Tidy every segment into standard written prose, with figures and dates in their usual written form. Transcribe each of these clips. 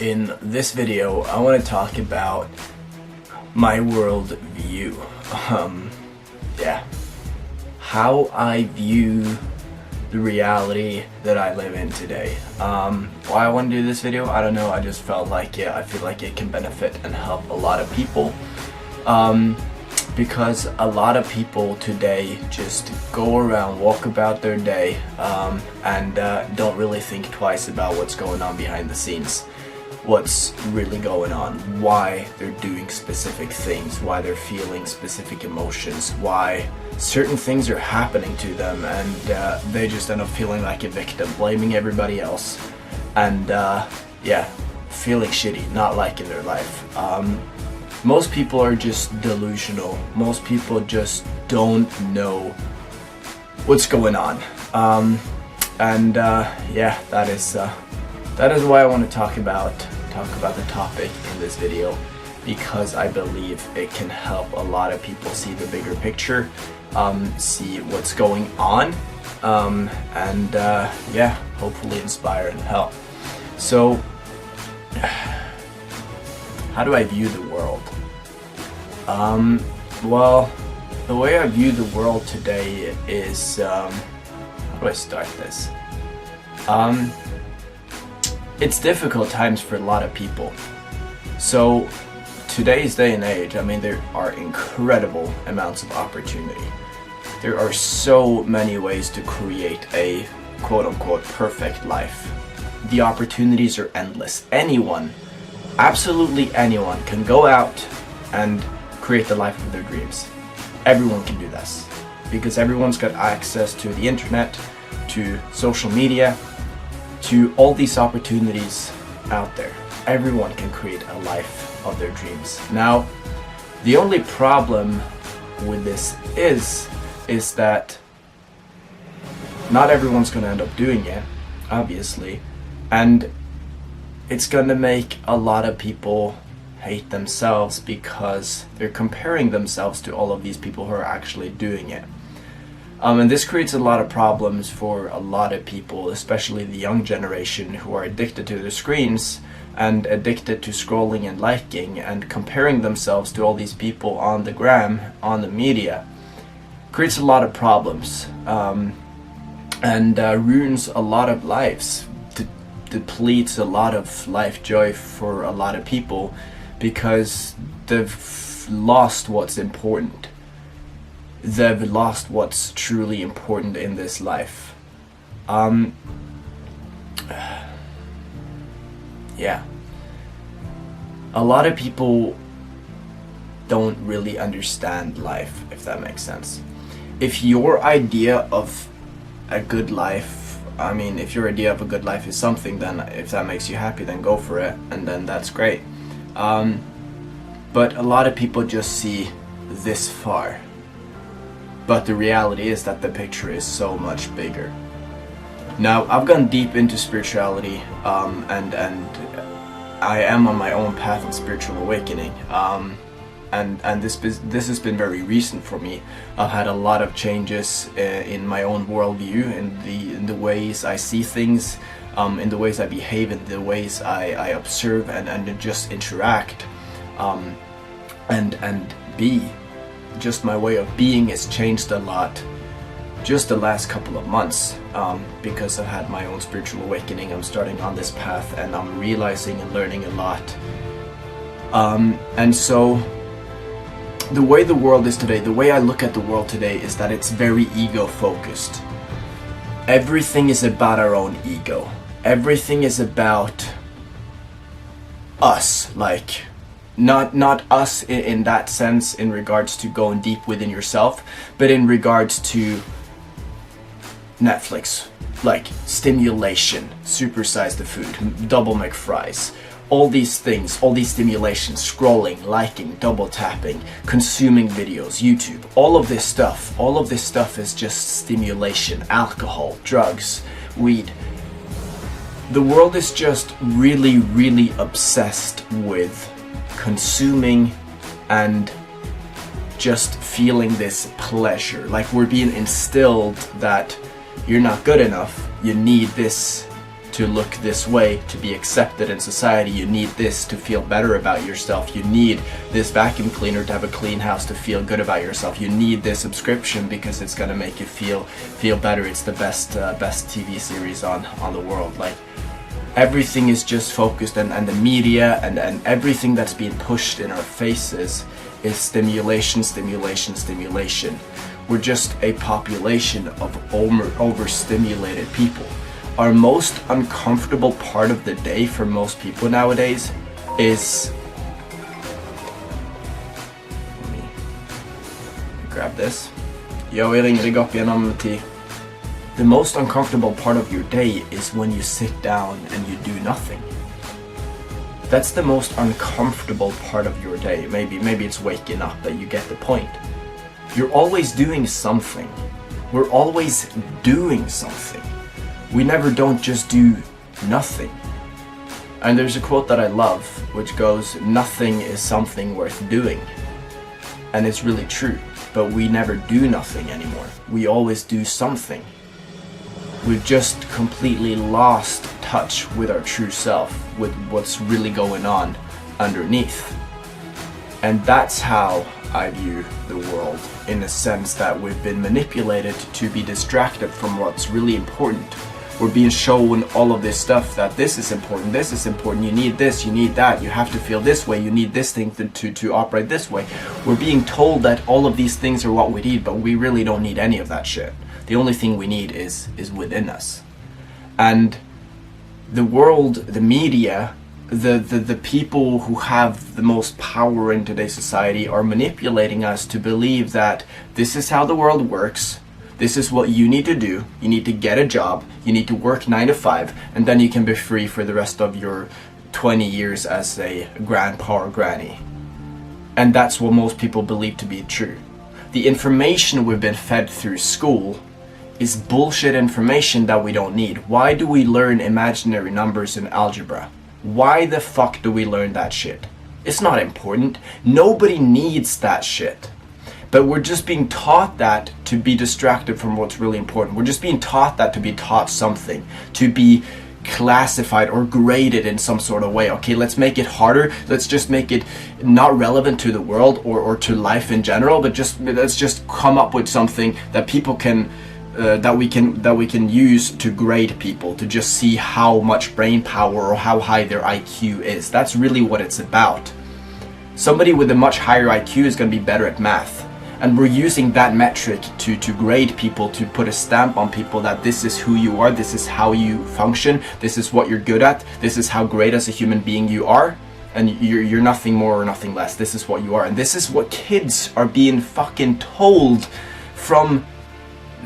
In this video, I want to talk about my world view. How I view the reality that I live in today. Why I want to do this video, I don't know. I just felt like I feel like it can benefit and help a lot of people. Because a lot of people today just go around, walk about their day, and don't really think twice about what's going on behind the scenes. What's really going on, why they're doing specific things, why they're feeling specific emotions, why certain things are happening to them, and they just end up feeling like a victim, blaming everybody else, and feeling shitty, not liking their life. Most people are just delusional. Most people just don't know what's going on. That is why I want to talk about the topic in this video, because I believe it can help a lot of people see the bigger picture, see what's going on, and hopefully inspire and help. So, how do I view the world? Well, the way I view the world today is, how do I start this? It's difficult times for a lot of people. So, today's day and age, I mean, there are incredible amounts of opportunity. There are so many ways to create a quote-unquote perfect life. The opportunities are endless. Anyone, absolutely anyone, can go out and create the life of their dreams. Everyone can do this, because everyone's got access to the internet, to social media, to all these opportunities out there. Everyone can create a life of their dreams. Now, the only problem with this is that not everyone's going to end up doing it, obviously, and it's going to make a lot of people hate themselves because they're comparing themselves to all of these people who are actually doing it. And this creates a lot of problems for a lot of people, especially the young generation who are addicted to the screens and addicted to scrolling and liking and comparing themselves to all these people on the gram, on the media. Creates a lot of problems, and ruins a lot of lives, depletes a lot of life joy for a lot of people, because they've lost what's important. They've lost what's truly important in this life. A lot of people don't really understand life, if that makes sense. If your idea of a good life, if your idea of a good life is something, then if that makes you happy, then go for it, and then that's great. But a lot of people just see this far. But the reality is that the picture is so much bigger. Now, I've gone deep into spirituality, and I am on my own path of spiritual awakening. And this has been very recent for me. I've had a lot of changes in my own worldview, in the ways I see things, in the ways I behave, in the ways I observe and just interact, and be. Just my way of being has changed a lot just the last couple of months, because I've had my own spiritual awakening. I'm starting on this path and I'm realizing and learning a lot. And so the way the world is today, the way I look at the world today, is that it's very ego focused. Everything is about our own ego. Everything is about us, like not us in that sense, in regards to going deep within yourself, but in regards to Netflix, like stimulation, supersize the food, double McFries, all these things, all these stimulations, scrolling, liking, double tapping, consuming videos, YouTube, all of this stuff is just stimulation, alcohol, drugs, weed. The world is just really, really obsessed with consuming and just feeling this pleasure. Like we're being instilled that you're not good enough, you need this to look this way, to be accepted in society. You need this to feel better about yourself. You need this vacuum cleaner to have a clean house to feel good about yourself. You need this subscription because it's gonna make you feel better. It's the best TV series on the world. Like, everything is just focused, and the media and everything that's being pushed in our faces is stimulation. We're just a population of overstimulated people. Our most uncomfortable part of the day for most people nowadays is... Let me grab this. Jag ringer dig upp genom tid. The most uncomfortable part of your day is when you sit down and you do nothing. That's the most uncomfortable part of your day. Maybe it's waking up, but you get the point. You're always doing something. We're always doing something. We never don't just do nothing. And there's a quote that I love, which goes, "Nothing is something worth doing." And it's really true, but we never do nothing anymore. We always do something. We've just completely lost touch with our true self, with what's really going on underneath. And that's how I view the world, in the sense that we've been manipulated to be distracted from what's really important. We're being shown all of this stuff, that this is important, you need this, you need that, you have to feel this way, you need this thing to operate this way. We're being told that all of these things are what we need, but we really don't need any of that shit. The only thing we need is within us. And the world, the media, the people who have the most power in today's society are manipulating us to believe that this is how the world works. This is what you need to do. You need to get a job. You need to work 9 to 5, and then you can be free for the rest of your 20 years as a grandpa or granny. And that's what most people believe to be true. The information we've been fed through school is bullshit information that we don't need. Why do we learn imaginary numbers in algebra? Why the fuck do we learn that shit? It's not important. Nobody needs that shit. But we're just being taught that to be distracted from what's really important. We're just being taught that to be taught something, to be classified or graded in some sort of way. Okay, let's make it harder. Let's just make it not relevant to the world or to life in general, but let's just come up with something that people can that we can use to grade people, to just see how much brain power or how high their IQ is. That's really what it's about. Somebody with a much higher IQ is going to be better at math. And we're using that metric to grade people, to put a stamp on people that this is who you are, this is how you function, this is what you're good at, this is how great as a human being you are, and you're nothing more or nothing less. This is what you are. And this is what kids are being fucking told from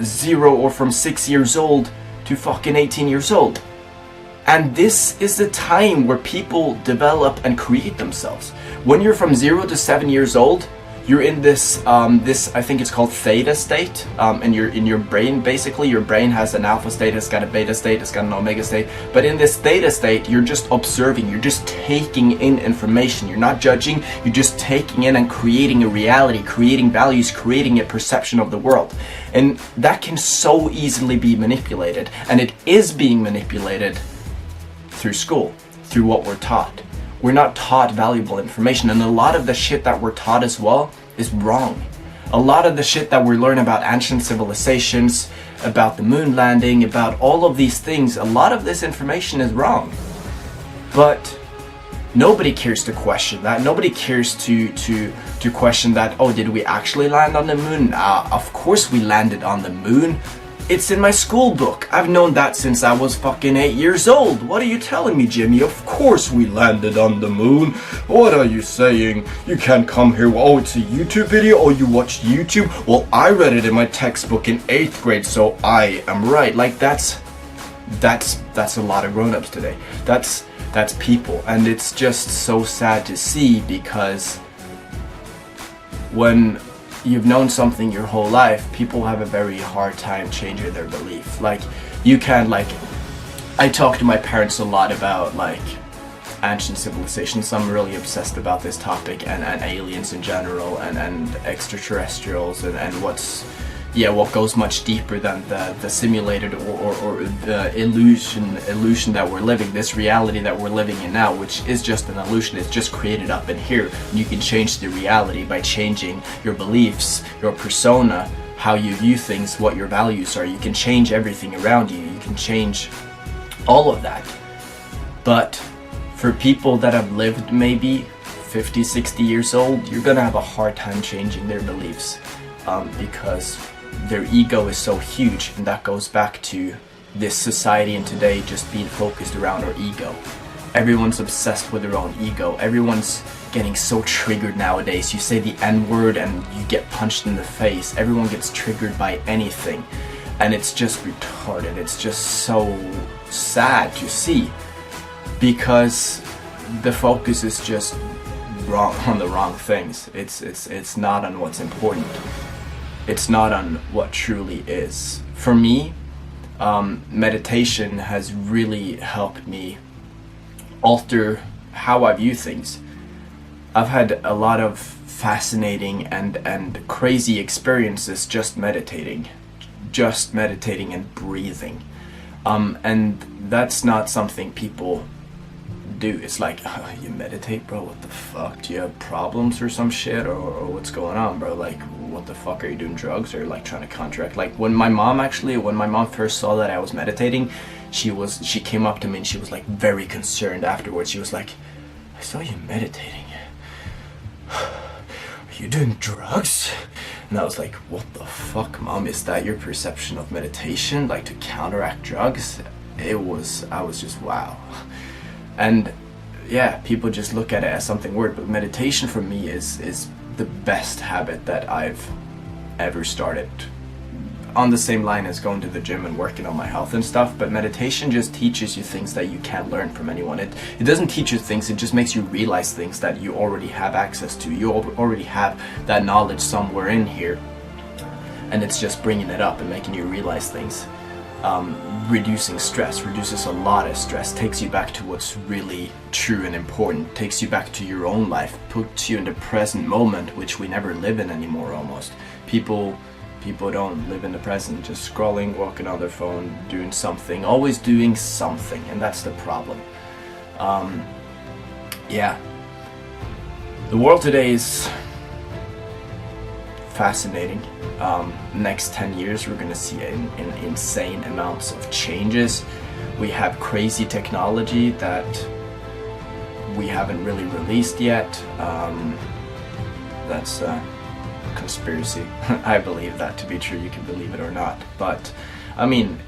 0 or from 6 years old to fucking 18 years old. And this is the time where people develop and create themselves. When you're from 0 to 7 years old, you're in this I think it's called theta state, and you're in your brain. Basically, your brain has an alpha state, it's got a beta state, it's got an omega state. But in this theta state, you're just observing, you're just taking in information. You're not judging, you're just taking in and creating a reality, creating values, creating a perception of the world. And that can so easily be manipulated, and it is being manipulated through school, through what we're taught. We're not taught valuable information, and a lot of the shit that we're taught as well is wrong. A lot of the shit that we learn about ancient civilizations, about the moon landing, about all of these things, a lot of this information is wrong. But nobody cares to question that. Nobody cares to question that, oh, did we actually land on the moon? Of course we landed on the moon. It's in my school book. I've known that since I was fucking 8 years old. What are you telling me, Jimmy? Of course we landed on the moon. What are you saying? You can't come here. Oh, it's a YouTube video? Oh, you watched YouTube? Well, I read it in my textbook in 8th grade, so I am right. Like, that's a lot of grown-ups today. That's people. And it's just so sad to see, because when you've known something your whole life, people have a very hard time changing their belief. Like, you can, like, I talk to my parents a lot about, like, ancient civilizations. I'm really obsessed about this topic, and aliens in general, and extraterrestrials, and what's, what goes much deeper than the simulated or the illusion that we're living, this reality that we're living in now, which is just an illusion. It's just created up in here. You can change the reality by changing your beliefs, your persona, how you view things, what your values are. You can change everything around you. You can change all of that. But for people that have lived maybe 50, 60 years old, you're gonna have a hard time changing their beliefs, because their ego is so huge, and that goes back to this society and today just being focused around our ego. Everyone's obsessed with their own ego. Everyone's getting so triggered nowadays. You say the N-word and you get punched in the face. Everyone gets triggered by anything, and it's just retarded. It's just so sad to see, because the focus is just wrong on the wrong things. It's not on what's important. It's not on what truly is. For me, meditation has really helped me alter how I view things. I've had a lot of fascinating and crazy experiences just meditating and breathing. And that's not something people do. It's like, oh, you meditate, bro? What the fuck? Do you have problems or some shit? Or what's going on, bro? Like, what the fuck? Are you doing drugs or like trying to contract? Like when my mom first saw that I was meditating, she came up to me and she was like very concerned afterwards. She was like, I saw you meditating. Are you doing drugs? And I was like, what the fuck, Mom? Is that your perception of meditation? Like to counteract drugs? I was just wow. And yeah, people just look at it as something weird, but meditation for me is the best habit that I've ever started. On the same line as going to the gym and working on my health and stuff, but meditation just teaches you things that you can't learn from anyone. It doesn't teach you things, it just makes you realize things that you already have access to. You already have that knowledge somewhere in here, and it's just bringing it up and making you realize things. Reducing stress, reduces a lot of stress, takes you back to what's really true and important, takes you back to your own life, puts you in the present moment, which we never live in anymore almost. People don't live in the present, just scrolling, walking on their phone, doing something, always doing something, and that's the problem. Yeah. The world today is fascinating. Next 10 years we're gonna see insane amounts of changes. We have crazy technology that we haven't really released yet. That's a conspiracy. I believe that to be true. You can believe it or not, but I mean,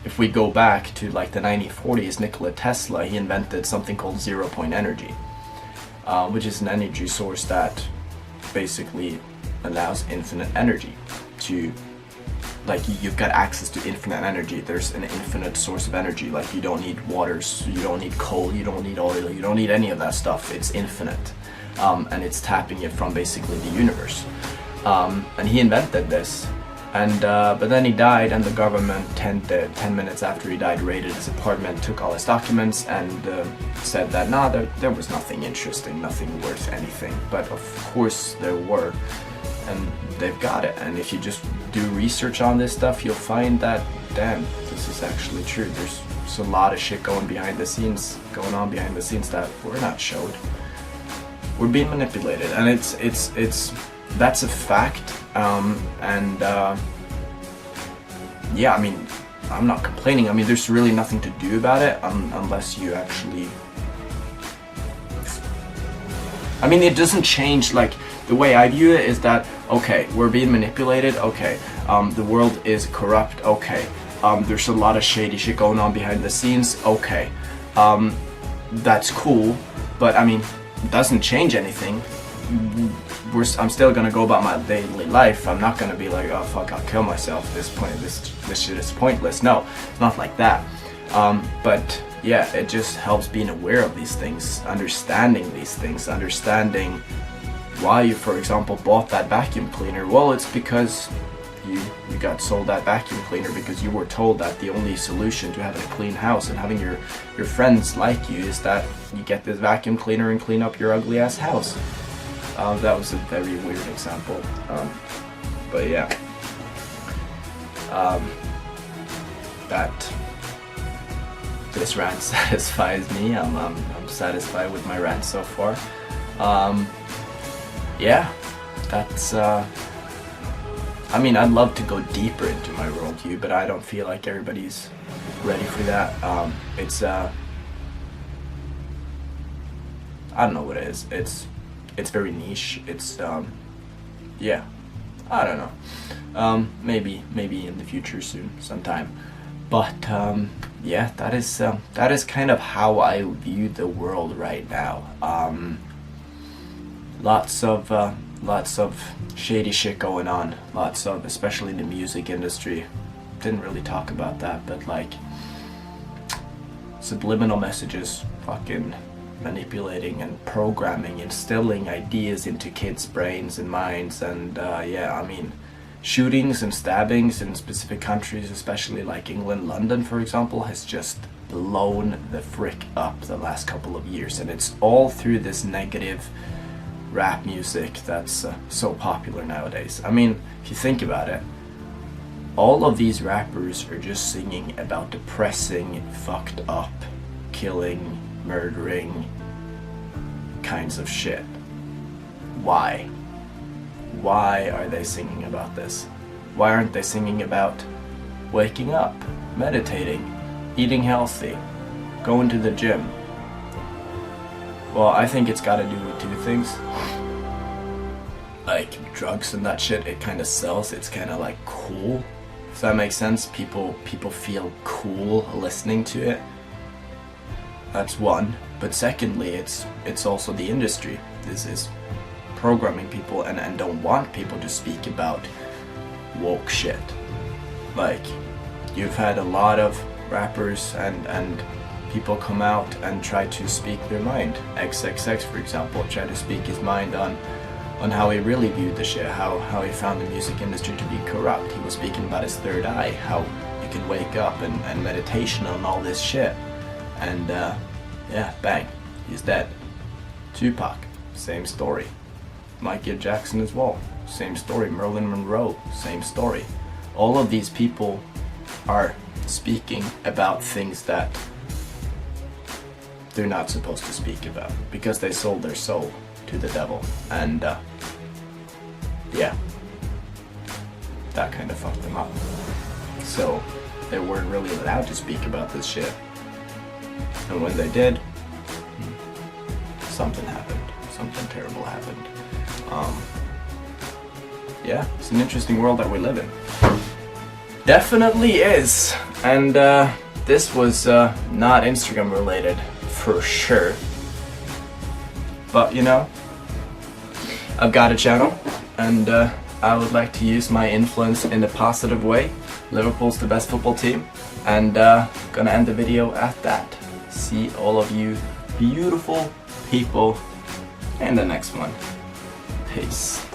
if we go back to like the 1940s, Nikola Tesla, he invented something called zero-point energy, which is an energy source that basically allows infinite energy to, like, you've got access to infinite energy. There's an infinite source of energy. Like, you don't need water, you don't need coal, you don't need oil, you don't need any of that stuff. It's infinite, and it's tapping it from basically the universe. And he invented this, and but then he died, and the government 10 minutes after he died raided his apartment, took all his documents, and said that there was nothing interesting, nothing worth anything. But of course there were, and they've got it. And if you just do research on this stuff, you'll find that, damn, this is actually true. There's a lot of shit going on behind the scenes that we're not showed. We're being manipulated, and that's a fact. Yeah, I mean, I'm not complaining. I mean, there's really nothing to do about it unless you actually, I mean, it doesn't change. Like, the way I view it is that, okay, we're being manipulated, okay, the world is corrupt, okay, there's a lot of shady shit going on behind the scenes, okay, that's cool, but I mean, it doesn't change anything. I'm still gonna go about my daily life. I'm not gonna be like, oh fuck, I'll kill myself at this point, this shit is pointless. No, it's not like that. But yeah, it just helps being aware of these things, understanding these things, understanding why you, for example, bought that vacuum cleaner. Well, it's because you got sold that vacuum cleaner because you were told that the only solution to having a clean house and having your friends like you is that you get this vacuum cleaner and clean up your ugly ass house. That was a very weird example, but yeah. that this rant satisfies me. I'm satisfied with my rant so far. Yeah, that's I mean, I'd love to go deeper into my worldview, but I don't feel like everybody's ready for that. It's I don't know what it is. It's very niche. It's yeah, I don't know. Maybe in the future soon, sometime. But yeah, that is kind of how I view the world right now. Lots of shady shit going on. Lots of, especially in the music industry. Didn't really talk about that, but like subliminal messages, fucking manipulating and programming, instilling ideas into kids' brains and minds, and yeah, I mean, shootings and stabbings in specific countries, especially like England, London, for example, has just blown the frick up the last couple of years, and it's all through this negative rap music that's so popular nowadays. I mean, if you think about it, all of these rappers are just singing about depressing, fucked up, killing, murdering kinds of shit. Why? Why are they singing about this? Why aren't they singing about waking up, meditating, eating healthy, going to the gym? Well, I think it's gotta do with two things. Like drugs and that shit, it kind of sells. It's kind of like cool. If that makes sense, people feel cool listening to it. That's one. But secondly, it's also the industry. This is programming people and don't want people to speak about woke shit. Like, you've had a lot of rappers and people come out and try to speak their mind. XXX, for example, tried to speak his mind on how he really viewed the shit, how he found the music industry to be corrupt. He was speaking about his third eye, how you can wake up and meditation on all this shit. And yeah, bang, he's dead. Tupac, same story. Michael Jackson as well, same story. Marilyn Monroe, same story. All of these people are speaking about things that they're not supposed to speak about because they sold their soul to the devil, and yeah, that kind of fucked them up. So they weren't really allowed to speak about this shit, and when they did, something happened. Something terrible happened. Yeah, it's an interesting world that we live in. Definitely is. And this was not Instagram related for sure. But you know, I've got a channel and I would like to use my influence in a positive way. Liverpool's the best football team, and gonna end the video at that. See all of you beautiful people in the next one. Peace.